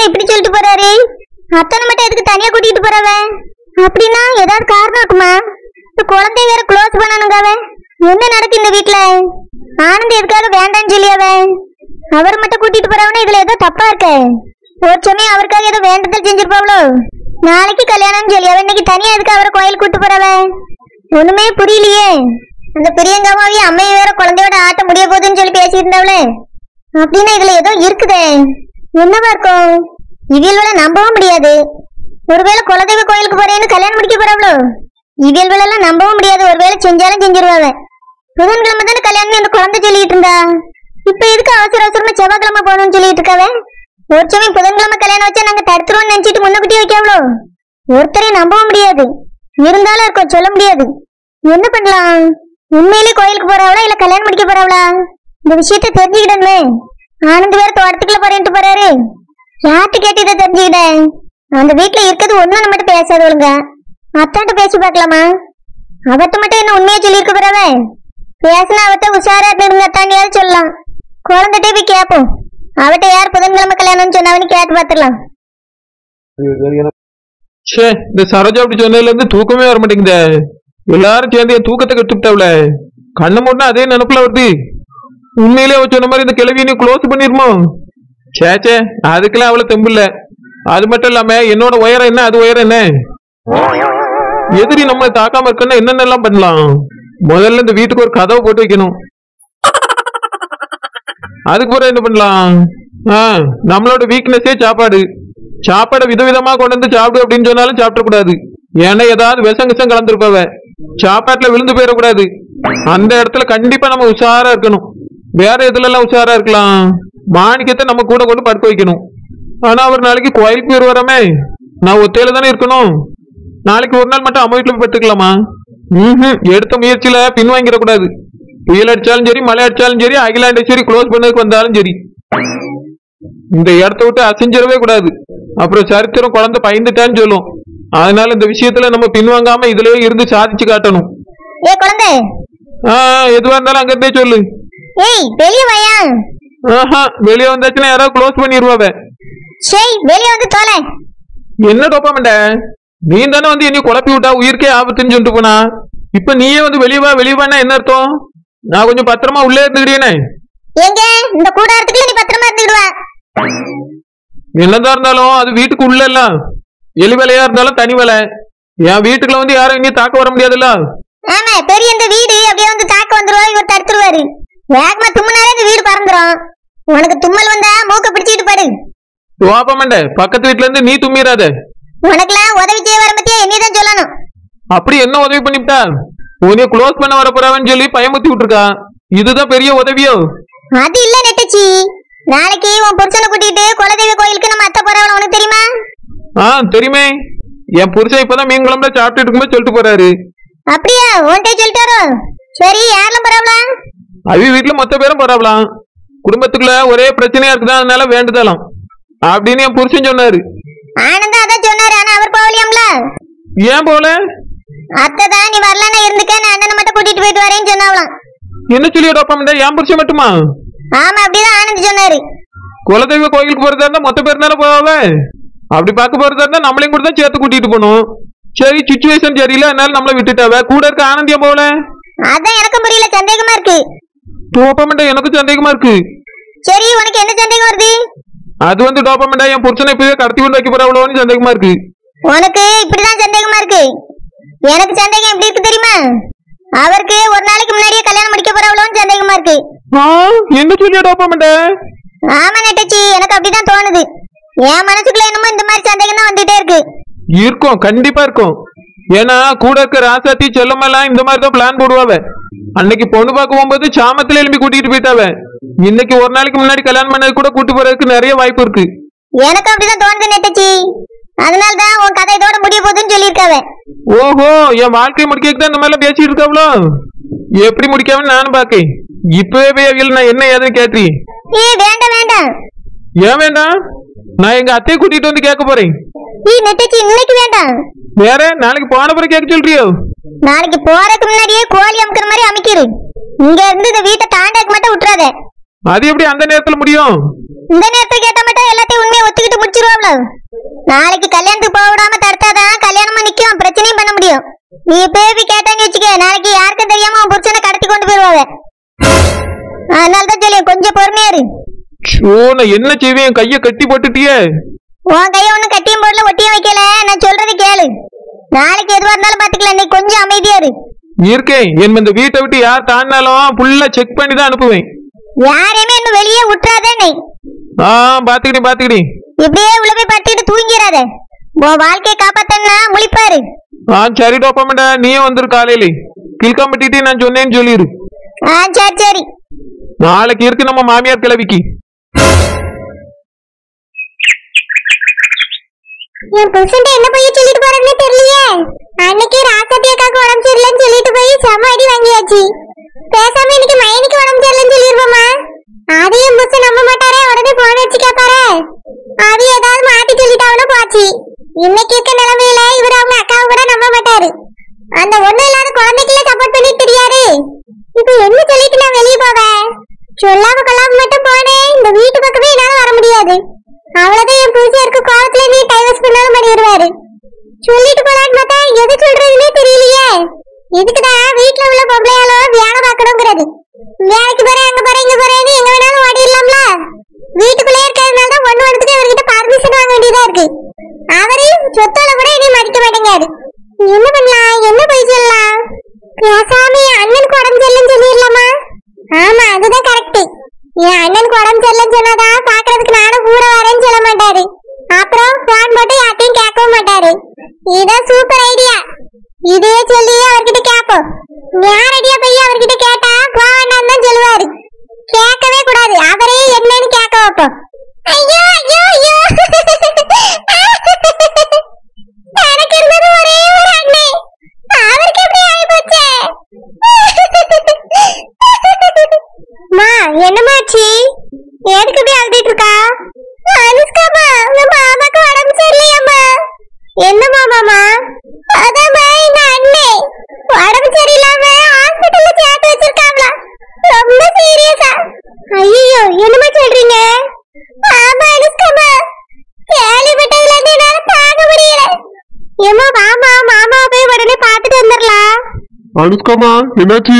என்ன இப்படி சொல்லிட்டு போறாரு? அத்தனை மட்டும் எதுக்கு தனியா கூட்டிட்டு போறவ? அப்படின்னா ஏதாவது காரணம் இருக்குமா? இந்த குழந்தை வேற க்ளோஸ் பண்ணணுங்க. என்ன நடக்கு இந்த வீட்டுல? ஆனந்த் எதுக்காக வேண்டான்னு சொல்லியாவ? அவர் மட்டும் கூட்டிட்டு போறவனா இதுல ஏதோ தப்பா இருக்க. ஒரு சமயம் அவருக்காக ஏதோ வேண்டுதல் செஞ்சிருப்பாவளோ? நாளைக்கு கல்யாணம் சொல்லியாவ, இன்னைக்கு தனியா எதுக்கு அவரை கோயில் கூட்டு போறவ? ஒண்ணுமே புரியலையே. அந்த பிரியங்காமாவே அம்மையை வேற குழந்தையோட ஆட்ட முடிய போகுதுன்னு சொல்லி பேசியிருந்தாவளே, அப்படின்னா இதுல ஏதோ இருக்குதே. என்னவா இருக்கும்? இவியல்வள நம்பவும் முடியாது. ஒருவேளை குலதெய்வ கோயிலுக்கு போறேன்னு கல்யாணம் முடிக்க போறாவளோ? இவியல்வளெல்லாம் நம்பவும் முடியாது. ஒருவேளை செஞ்சாலும் செஞ்சிருவாவ. புதன்கிழமை தானே கல்யாணம் அந்த குழந்தை சொல்லிட்டு இருந்தா. இப்ப எதுக்கு அவசர அவசரமா செவ்வாய்க்கிழமை போகணும்னு சொல்லிட்டு இருக்காவ? ஒரு சமயம் புதன்கிழமை கல்யாணம் வச்சா நாங்க தடுத்துருவோம்னு நினைச்சிட்டு முன்னக்குட்டி வைக்காவளோ? ஒருத்தரையும் நம்பவும் முடியாது. இருந்தாலும் இருக்கும், சொல்ல முடியாது. என்ன பண்ணலாம்? உண்மையிலே கோயிலுக்கு போறாவளா இல்ல கல்யாணம் முடிக்க போறாவளா? இந்த விஷயத்த தெரிஞ்சுக்கிடணுமே. ஆனந்த் வேற தோட்டத்துக்குள்ள போறேன்ட்டு போறாரு. யார்கிட்ட கேட்டு இதை தெரிஞ்சுக்கிட்டேன்? அந்த வீட்டுல இருக்கிறது ஒண்ணும் நம்மகிட்ட பேசாது ஒழுங்க. அத்தாட்ட பேசி பார்க்கலாமா? அவட்ட மட்டும் என்ன உண்மையா சொல்லியிருக்க போறாவ? பேசினா அவட்ட உஷாரா இருந்துங்க அத்தாண்டியாவது சொல்லலாம். குழந்தைட்டே போய் கேட்போம். அவட்ட யார் புதன்கிழமை கல்யாணம்னு சொன்னாவன்னு கேட்டு பார்த்துடலாம். இந்த சரோஜா அப்படி சொன்னதுல இருந்து தூக்கமே வர மாட்டேங்குதே. எல்லாரும் சேர்ந்து என் தூக்கத்தை கட்டுவிட்டாவில. கண்ணை மூடனா அதே நினைப்புல வருது. உண்மையிலே அவ சொன்ன மாதிரி இந்த கிளவியை க்ளோஸ் பண்ணிருமோ? சேச்சே, அதுக்கெல்லாம் அவளை தெம்பு இல்ல. அது மட்டும் இல்லாம என்னோட உயரம் என்ன, அது உயரம் என்ன? எதிரி நம்மளை தாக்காம இருக்கன்னா என்னென்னலாம் பண்ணலாம்? முதல்ல இந்த வீட்டுக்கு ஒரு கதவை போட்டு வைக்கணும். அதுக்கு பிறகு என்ன பண்ணலாம்? நம்மளோட வீக்னஸே சாப்பாடு. சாப்பாடை விதவிதமா கொண்டு வந்து சாப்பிடு அப்படின்னு சொன்னாலும் சாப்பிடக்கூடாது. ஏன்னா ஏதாவது விஷம் கலந்துருப்பாவ. சாப்பாட்டுல விழுந்து போயிடக்கூடாது. அந்த இடத்துல கண்டிப்பா நம்ம உஷாரா இருக்கணும். வேற எதுல எல்லாம் உஷாரா இருக்கலாம்? மாணிக்கத்தை நம்ம கூட கொண்டு படுக்க வைக்கணும். ஆனா அவர் நாளைக்கு கோயிலுக்கு போயிருவாராமே. நான் ஒத்தையில தானே இருக்கணும். நாளைக்கு ஒரு நாள் மட்டும் அம்மா வீட்டுல போய் படுத்துக்கலாமா? எடுத்த முயற்சியில பின் வாங்கிடக்கூடாது. புயல் அடிச்சாலும் சரி, மழை அடிச்சாலும் சரி, அகிலாண்டேஸ்வரி க்ளோஸ் பண்ணதுக்கு வந்தாலும் சரி, இந்த இடத்த விட்டு அசைஞ்சிடவே கூடாது. அப்புறம் சரித்திரம் குழந்தை பயந்துட்டான்னு சொல்லும். அதனால இந்த விஷயத்துல நம்ம பின்வாங்காம இதுலயே இருந்து சாதிச்சு காட்டணும். எதுவா இருந்தாலும் அங்க இருந்தே சொல்லு. வெளியே வந்தாச்சுன்னா யாராவது க்ளோஸ் பண்ணிடுவாவ. என்ன டோப்பாமண்ட, நீ தானே வந்து என்னை குழப்பி விட்டா, உயிருக்கே ஆபத்துன்னு சொல்லிட்டு போனா. இப்ப நீயே வந்து வெளியவான்னா என்ன அர்த்தம்? நான் கொஞ்சம் பத்திரமா உள்ளே இருந்துக்கிட்டேனே. என்னதான் இருந்தாலும் அது வீட்டுக்கு உள்ள இல்ல. எலி வேலையா இருந்தாலும் தனி வேலை. என் வீட்டுக்குள்ள வந்து யாரும் இனி தாக்க வர முடியாதுல்ல. ஆமா, பெரிய இந்த வீடு அப்படியே வந்து தாக்க வந்துருவாரு, இவர் தடுத்துருவாரு. வேகமா தும்முனாலே இந்த வீடு பறந்துரும். உனக்கு தும்மல் வந்தா மூக்க பிடிச்சிட்டு படு. டோப்பாமண்ட, பக்கத்து வீட்டுல இருந்து நீ தும்மிராத. உனக்குலாம் உதவி செய்ய வர பத்தியா என்னதான் சொல்லணும். அப்படி என்ன உதவி பண்ணிவிட்டா? உன்னைய க்ளோஸ் பண்ண வர போறாவன்னு சொல்லி பயமுத்தி விட்டுருக்கா. இதுதான் பெரிய உதவியோ? அது இல்ல நெட்டச்சி, நாளைக்கு உன் புருஷனை கூட்டிட்டு குலதெய்வ கோயிலுக்கு நம்ம அத்தை போறவள உனக்கு தெரியுமா? தெரியுமே. என் புருஷன் இப்பதான் மீன் குழம்புல சாப்பிட்டு இருக்கும்போது சொல்லிட்டு போறாரு. அப்படியா? உன்கிட்ட சொல்லிட்டாரோ? சரி, யாரெல்லாம் போறாவளா? அவி வீட்டுல மொத்த பேரும் போறாவலாம். குடும்பத்துக்குள்ள ஒரே பிரச்சனையா இருக்குதான், அதனால வேண்டுதலாம் அப்படின்னு என் புருஷன் சொன்னாரு. ஆனந்தா அதான் சொன்னாரு. ஆனா அவர் போகலையாம்ல. ஏன் போல? அத்தை தான் நீ வரலன்னா இருந்துக்க, நான் அண்ணனை மட்டும் கூட்டிட்டு போயிட்டு வரேன்னு சொன்னாவலாம். என்ன சொல்லியா டோப்பாமண்ட? என் புருஷன் மட்டுமா? ஆமா, அப்படிதான் ஆனந்த் சொன்னாரு. குலதெய்வ கோயிலுக்கு போறதா இருந்தா மொத்த பேர் தானே போவாவே. அப்படி பார்க்க போறதா இருந்தா நம்மளையும் கூட தான் சேர்த்து கூட்டிட்டு போகணும். சரி, சிச்சுவேஷன் சரியில்லை, அதனால நம்மள விட்டுட்டாவ. கூட இருக்க ஆனந்தியம் போல. அதான் எனக்கும் புரியல, சந்தேகமா இருக்கு. டோப்பாமண்ட, எனக்கும் சந்தேகமா இருக்கு. சரி, உனக்கு என்ன சந்தேகம் வருது? அது வந்து டோப்பாமண்ட, என் புருஷனை இப்பவே கடத்தி கொண்டு வைக்க போறாவளோன்னு சந்தேகமா இருக்கு. உனக்கு இப்படிதான் சந்தேகமா இருக்கு? எனக்கு சந்தேகம் எப்படி இருக்கு தெரியுமா? அவருக்கு ஒரு நாளைக்கு முன்னாடியே கல்யாணம் முடிக்க போறாவளோன்னு சந்தேகமா இருக்கு. என்ன சொல்லியா டோப்பாமண்ட? ஆமா நெட்டச்சி, எனக்கு அப்படிதான் தோணுது. என் மனசுக்குள்ள என்னமோ இந்த மாதிரி சந்தேகம் தான் வந்துட்டே இருக்கு. இருக்கும், கண்டிப்பா இருக்கும். ஏன்னா கூட இருக்க ராசாத்தி செல்லமெல்லாம் இந்த மாதிரி தான் பிளான் போடுவாவ. அன்னைக்கு பொண்ணு பார்க்க போகும்போது சாமத்துல எழுப்பி கூட்டிட்டு போயிட்டாவ. இன்னைக்கு ஒரு நாளைக்கு முன்னாடி கல்யாணம் பண்ணது கூட கூட்டு போறதுக்கு நிறைய வாய்ப்பு இருக்கு. எனக்கு அப்படிதான் தோணுது நெட்டச்சி. அதனாலதான் உன் கதை இதோட முடிய போகுதுன்னு சொல்லியிருக்காவ. ஓஹோ, என் வாழ்க்கையை முடிக்கிறதுக்கு தான் இந்த மாதிரி பேசிட்டு இருக்காவளோ? எப்படி முடிக்காமன்னு நானும் பாக்கேன். இப்பவே நான் என்ன ஏதுன்னு கேட்றீ? வேண்டாம் வேண்டாம். ஏன் வேண்டாம்? நான் எங்க அத்தையை கூட்டிட்டு வந்து கேட்க போறேன். நெட்டச்சி, இன்னைக்கு வேண்டாம். வேற நாளைக்கு போன பிறகு கேட்க சொல்றியோ? நாளைக்கு போறதுக்கு முன்னாடியே கோழி அமுக்கிற மாதிரி அமைக்கிரு. இங்க இருந்து இந்த வீட்டை தாண்டாக்கு மட்டும் விட்டுறாத. அது எப்படி அந்த நேரத்துல முடியும்? இந்த நேரத்துக்கு கேட்ட மட்டும் எல்லாத்தையும் உண்மையை ஒத்துக்கிட்டு முடிச்சிருவாப்ல. நாளைக்கு கல்யாணத்துக்கு போக விடாம தடுத்தாதான் கல்யாணமா நிக்கும், பிரச்சனையும் பண்ண முடியும். நீ பேபி கேட்டான்னு வச்சுக்க, நாளைக்கு யாருக்கும் தெரியாம உன் புருஷனை கடத்தி கொண்டு போயிருவாங்க. அதனாலதான் சொல்லியும் கொஞ்சம் பொறுமையா இரு. நான் என்ன செய்வேன்? கைய கட்டி போட்டுட்டியே. உன் கைய ஒண்ணும் கட்டியும் போடல ஒட்டியும் வைக்கல, நான் சொல்றது கேளு. நாளைக்கு எதுவா இருந்தாலும் பாத்துக்கலாம், நீ கொஞ்சம் அமைதியா இரு. இருக்கேன். என் இந்த வீட்டை விட்டு யார் தாண்டினாலும் ஃபுல்லா செக் பண்ணி தான் அனுப்புவேன். யாரையுமே இன்னும் வெளியே விட்டுறாதே நீ. பாத்துக்கிட்டே இப்படியே உள்ள போய் படுத்துக்கிட்டு தூங்கிறாத. உன் வாழ்க்கையை காப்பாத்தன்னா முழிப்பாரு. சரி டோப்பமேண்டா, நீயும் வந்துரு காலையில. கில்காம்பட்டிட்டு நான் சொன்னேன்னு சொல்லிடு. சரி சரி. நாளைக்கு இருக்கு நம்ம மாமியார் கிளவிக்கு. என் புருஷன்ட்ட என்ன போய் சொல்லிட்டு போறேன்னு தெரியலையே. அன்னைக்கு ராசாத்தி அக்காக்கு உடம்பு சரியில்லைன்னு சொல்லிட்டு போய் செம அடி வாங்கியாச்சு. பேசாம இன்னைக்கு மைனிக்கு உடம்பு சரியில்லைன்னு சொல்லிருப்போமா? அதையும் புருஷன் நம்ப மாட்டாரே, உடனே போன் வச்சு கேட்பாரு. அது ஏதாவது மாத்தி சொல்லிட்டாவனோ போச்சு. இன்னைக்கு இருக்க நிலைமையில இவர் அவங்க அக்காவை கூட நம்ப மாட்டாரு. அந்த ஒண்ணு இல்லாத குழந்தைக்குள்ள சப்போர்ட் பண்ணிட்டு தெரியாரு. இப்ப என்ன சொல்லிட்டு நான் வெளியே போவேன்? சொல்லாம கொள்ளாம மட்டும் போனேன், இந்த வீட்டு பக்கமே என்னால வர முடியாது. அவ்வளவுதான், என் புருஷருக்கு கோவத்துல நீ டைவர்ஸ் பண்ணாலும் பண்ணி விடுவாரு. சொல்லிட்டு போலான்னு பார்த்தா எது சொல்றதுன்னே தெரியலையே. இதுக்குதான் வீட்டுல உள்ள பொம்பளையாலும் வேலை பார்க்கணுங்கிறது. வேலைக்கு போறேன், அங்க போறேன், இங்க போறேன்னு எங்க வேணாலும் ஓடிடலாம்ல. வீட்டுக்குள்ளே இருக்கிறதுனால தான் ஒண்ணு ஒண்ணுக்கு அவர்கிட்ட பர்மிஷன் வாங்க வேண்டியதா இருக்கு. அவரு சொத்தோட கூட இனி மதிக்க மாட்டேங்காரு. என்ன பண்ணலாம், என்ன போய் சொல்லலாம்? பேசாம என் அண்ணனுக்கு உடம்பு சரியில்லைன்னு சொல்லிடலாமா? ஆமா, அதுதான் கரெக்ட். என் அண்ணனுக்கு உடம்பு சரியில்லைன்னு சொன்னாதான் பாக்குறதுக்கு நானும் கூட வரேன்னு சொல்ல மாட்டாரு. அப்புறம் போன் போட்டு யார்ட்டையும் கேட்கவும் மாட்டாரு. இதான் சூப்பர் ஐடியா. இதே சொல்லி அவர்கிட்ட கேட்போம். யார் ஐடியா போய் அவர்கிட்ட கேட்டா கோவண்ணான்னு தான் சொல்லுவாரு. கேட்கவே கூடாது, அவரே என்னன்னு கேட்க வைப்போம். ஐயோ ஐயோ ஐயோ, எனக்கு இருந்தது ஒரே ஒரு அண்ணே, அவருக்கு எப்படி ஆகி போச்சே? மா, என்னமாச்சு? எதுக்கு இப்படி அழுதுட்டு இருக்கா? அனுஷ்காமா, நம்ம மாமாக்கு உடம்பு சரியில்லையாம்மா. என்ன மாமாமா? அதாம்மா, எங்க அண்ணே உடம்பு சரியில்லாம ஹாஸ்பிட்டல்ல சேர்த்து வச்சிருக்காங்களா, ரொம்ப சீரியஸா. ஐயோ, என்னமா சொல்றீங்க? ஆமா அனுஷ்காமா, கேள்விப்பட்டதுல இருந்து என்னால தாங்க முடியல. ஏமா வாமா, மாமா போய் உடனே பாத்துட்டு வந்துடலாம். அனுஷ்காமா, என்னாச்சு?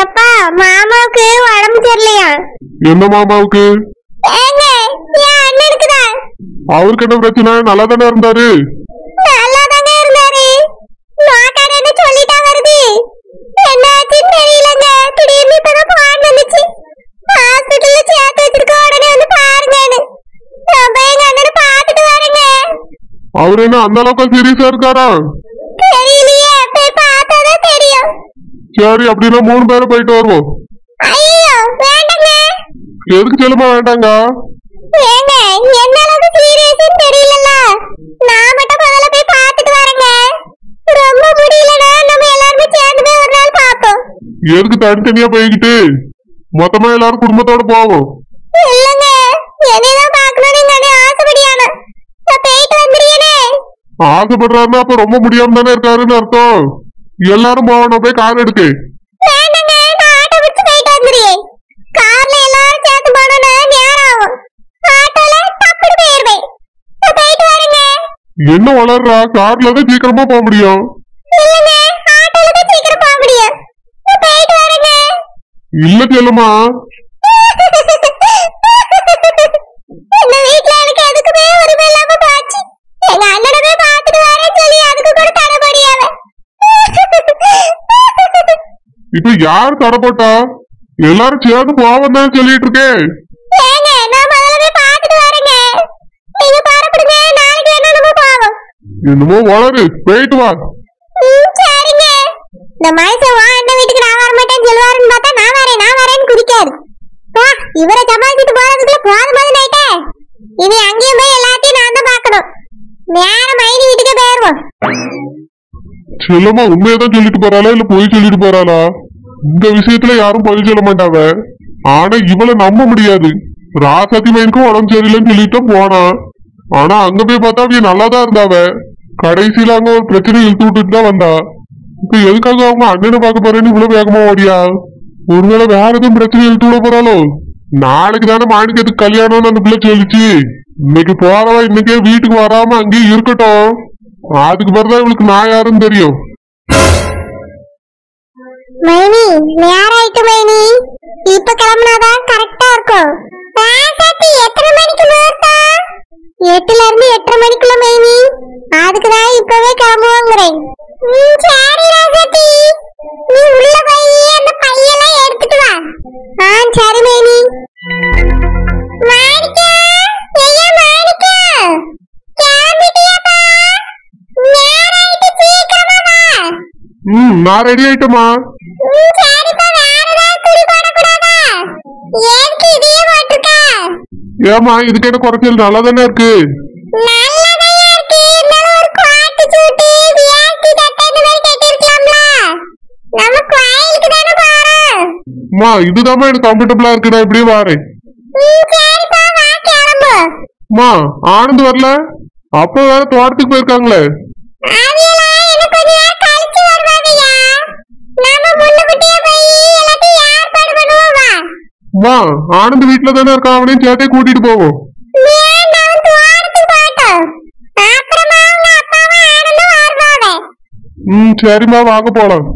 எப்பா, மாமாவுக்கு உடம்பு சரியில்லையா? என்ன மாமாவுக்கு? ஏங்க, என் அண்ணனுக்கு தான். அவருக்கு என்ன பிரச்சனை? நல்லா தானே இருந்தாரு. நல்லா தாங்க இருந்தாரு. நோக்காரன்னு சொல்லிட்டா வருது. என்னாச்சுன்னு தெரியலங்க. திடீர்னு இப்பதான் போன் வந்துச்சு. ஹாஸ்பிட்டல்ல சேர்த்து வச்சிருக்க, உடனே வந்து பாருங்கன்னு. நான் போய் எங்க அண்ணனை பாத்துட்டு வரேங்க. அவரு என்ன அந்த அளவுக்கு சீரியஸா இருக்காரா? தெரியலையே, போய் பார்த்தாதான் தெரியும். சரி, அப்படின்னா 3 பேரும் போயிட்டு வருவோம். ஐயோ வேண்டாங்க. எதுக்கு செல்லுமா வேண்டாங்க? ஏங்க, என்ன அளவுக்கு சீரியஸ்னு தெரியலல்ல. நான் மட்டும் முதல்ல போய் பார்த்துட்டு வரேங்க. ரொம்ப முடியலனா நம்ம எல்லாரும் சேர்ந்து போய் ஒரு நாள் பாப்போம். எதுக்கு தனித்தனியா போய்கிட்டு? மொத்தமா எல்லாரும் குடும்பத்தோட போவோம். இல்லங்க, என்னதான் பார்க்கணும்னு எங்க அண்ணன் ஆசைப்படியானா. நான் போயிட்டு வந்துடுறேனே. ஆசைப்படுறாருன்னா அப்ப ரொம்ப முடியாம தானே இருக்காருன்னு அர்த்தம். எல்லாரும் போகணும். போய் கார் எடுக்கு. வேண்டாங்க, நான் ஆட்டோ பிடிச்சு போயிட்டு வந்துடுறேன். கார்ல எல்லாரும் சேர்த்து போனோம்னா நேரம் ஆகும். ஆட்டோல டப்புனு போயிருவேன். நான் போயிட்டு வரேங்க. என்ன வளர்றா? கார்ல தான் சீக்கிரமா போக முடியும். இல்லங்க, ஆட்டோல தான் சீக்கிரம் போக முடியும். நான் போயிட்டு வரேங்க. இல்ல செல்லுமா. இந்த வீட்ல எனக்கு எதுக்குமே உரிமை இல்லாம போச்சு. எங்க அண்ணனை போய் பார்த்துட்டு வரேன்னு சொல்லி அதுக்கு கூட தடை போடியாவ. இப்ப யார் தடை போட்டா? எல்லாரும் சேர்ந்து போவோம் தான் சொல்லிட்டு இருக்கேன். ஏங்க, நான் முதல்ல போய் பார்த்துட்டு வரேங்க. நீங்க பாரப்படுங்க, நாளைக்கு வேணா நம்ம போவோம். என்னமோ வளரு, போயிட்டு வா. சரிங்க. இந்த மனுஷன் வா அண்ணன் வீட்டுக்கு நான் வர மாட்டேன்னு சொல்லுவாருன்னு பார்த்தா நான் வரேன்னு குதிக்காரு. இவரை சமாளிச்சுட்டு போறதுக்குள்ள போதும் நைட்டே. இனி அங்கேயும் போய் எல்லாத்தையும் நான் தான் பார்க்கணும். நேரம் மைனி வீட்டுக்கு போயிருவோம். செல்லம்மா உண்மையதான் சொல்லிட்டு போறாளா இல்ல பொய் சொல்லிட்டு போறாளா? இந்த விஷயத்துல யாரும் பொய் சொல்ல மாட்டாவ. ஆனா இவளை நம்ப முடியாது. ராசாத்தி மைனுக்கும் உடம்பு சரியில்லைன்னு சொல்லிட்டு போனா. ஆனா அங்க போய் பார்த்தா அவ நல்லாதான் இருந்தாவ. கடைசியில அங்க ஒரு பிரச்சனை இழுத்து விட்டுட்டு தான் வந்தா. இப்ப எதுக்காக அவங்க அண்ணனை பார்க்க போறேன்னு இவ்வளவு வேகமா ஓடியா? ஒருவேளை வேற எதுவும் பிரச்சனை இழுத்து விட போறாளோ? நாளைக்கு தானே மாணிக்கத்துக்கு கல்யாணம்னு அந்த பிள்ளை சொல்லிச்சு. இன்னைக்கு போறவ இன்னைக்கே வீட்டுக்கு வராம அங்கேயே இருக்கட்டும். அதுக்கு பிறகுதான் இவளுக்கு நான் யாருன்னு தெரியும். மைனி நேரம் ஆயிட்டு மைனி, இப்ப கிளம்புனாதான் கரெக்டா இருக்கும். எத்தனை மணிக்கு முகூர்த்தம்? 8ல இருந்து 8:30 மணிக்குள்ள மைனி. அதுக்குதான் இப்பவே கிளம்புவோங்கிறேன். சரி ராசாத்தி, நீ உள்ள போய் அந்த பையெல்லாம் எடுத்துட்டு வா. சரி மைனி. மாணிக்கா, ஐயா மாணிக்கா, கிளம்பிட்டியாப்பா? நேரம் ஆயிட்டு, சீக்கிரமா வா. நான் ரெடி ஆயிட்டேமா. சரிப்பா, வேற ஏதாவது துணி போடக்கூடாதா? ஏன்க்கு இதையே போட்டிருக்க? ஏமா இதுக்கு என்ன குறைச்சல்? நல்லா தானே இருக்கு. நல்லதாயா இருக்கு. இருந்தாலும் ஒரு கோட்டு சூட்டு வியாஸ்தி சட்டை இந்த மாதிரி கட்டிருக்கலாம்ல. நம்ம கோயிலுக்கு தானே போறோம். அம்மா இதுதான் எனக்கு கம்ஃபர்டபுளா இருக்கு. நான் இப்படியே வாரேன். சரிப்பா, வா கிளம்பு. அம்மா ஆனந்த் வரல? அப்போ வேற தோட்டத்துக்கு போயிருக்காங்களே. அவியெல்லாம் இன்னும் கொஞ்ச நேரம் கழிச்சு வருவாங்கய்யா. நாம முன்னுக்குட்டியே போய் எல்லாத்தையும் ஏற்பாடு பண்ணுவோம். வா. அம்மா ஆனந்த் வீட்டுல தானே இருக்கான், அவனையும் சேர்த்தே கூட்டிட்டு போவோம். வேண்டாம், தோட்டத்துக்கு போட்டோம். அப்புறமா உங்க அப்பாவும் ஆனந்தும் வருவாங்க. சரிம்மா வாங்க போலாம்.